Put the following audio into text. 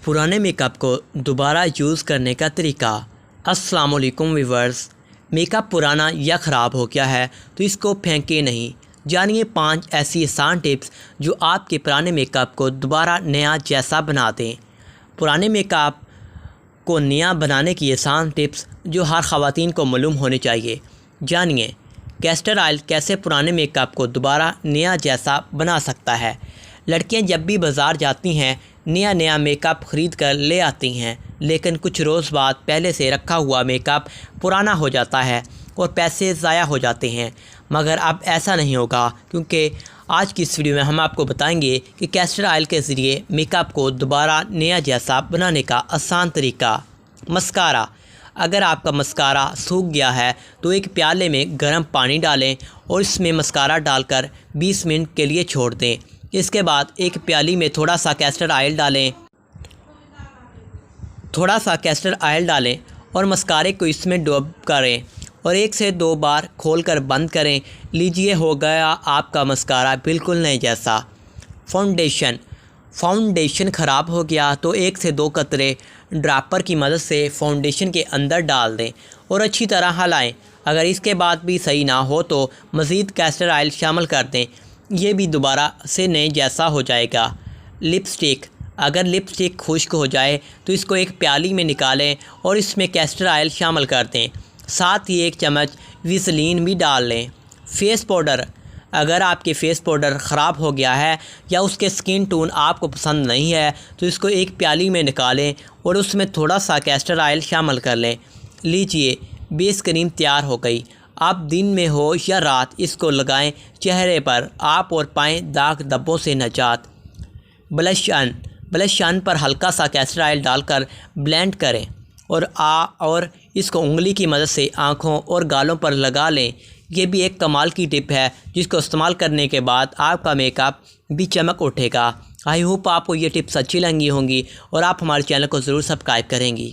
पुराने मेकअप को दोबारा यूज़ करने का तरीका। अस्सलाम वालेकुम व्यूअर्स। मेकअप पुराना या ख़राब हो गया है तो इसको फेंके नहीं। जानिए 5 ऐसी आसान टिप्स जो आपके पुराने मेकअप को दोबारा नया जैसा बना दें। पुराने मेकअप को नया बनाने की आसान टिप्स जो हर ख़वातीन को मालूम होनी चाहिए। जानिए कैस्टर ऑयल कैसे पुराने मेकअप को दोबारा नया जैसा बना सकता है। लड़कियां जब भी बाज़ार जाती हैं नया मेकअप ख़रीद कर ले आती हैं, लेकिन कुछ रोज़ बाद पहले से रखा हुआ मेकअप पुराना हो जाता है और पैसे ज़ाया हो जाते हैं। मगर अब ऐसा नहीं होगा, क्योंकि आज की इस वीडियो में हम आपको बताएंगे कि कैस्टर ऑयल के ज़रिए मेकअप को दोबारा नया जैसा बनाने का आसान तरीका। मस्कारा। अगर आपका मस्कारा सूख गया है तो एक प्याले में गर्म पानी डालें और इसमें मस्कारा डालकर 20 मिनट के लिए छोड़ दें। इसके बाद एक प्याली में थोड़ा सा कैस्टर ऑयल डालें और मस्कारे को इसमें डुबो करें और 1 से 2 बार खोलकर बंद करें। लीजिए हो गया आपका मस्कारा बिल्कुल नए जैसा। फाउंडेशन ख़राब हो गया तो 1 से 2 कतरे ड्रॉपर की मदद से फाउंडेशन के अंदर डाल दें और अच्छी तरह हिलाएं। अगर इसके बाद भी सही ना हो तो मज़ीद कैस्टर ऑयल शामिल कर दें, ये भी दोबारा से नए जैसा हो जाएगा। लिपस्टिक। अगर लिपस्टिक खुश्क हो जाए तो इसको एक प्याली में निकालें और इसमें कैस्टर ऑयल शामिल कर दें, साथ ही 1 चम्मच विसलीन भी डाल लें। Face powder. अगर आपके फेस पाउडर ख़राब हो गया है या उसके स्किन टोन आपको पसंद नहीं है तो इसको एक प्याली में निकालें और उसमें थोड़ा सा कैस्टर ऑयल शामिल कर लें। लीजिए बेस क्रीम तैयार हो गई। आप दिन में हो या रात इसको लगाएं चेहरे पर, आप और पाएँ दाग धब्बों से निजात। ब्लश ऑन पर हल्का सा कैस्टर ऑयल डालकर ब्लेंड करें और इसको उंगली की मदद से आँखों और गालों पर लगा लें। ये भी एक कमाल की टिप है जिसको इस्तेमाल करने के बाद आपका मेकअप भी चमक उठेगा। आई होप आपको ये टिप्स अच्छी लगी होंगी और आप हमारे चैनल को ज़रूर सब्सक्राइब करेंगी।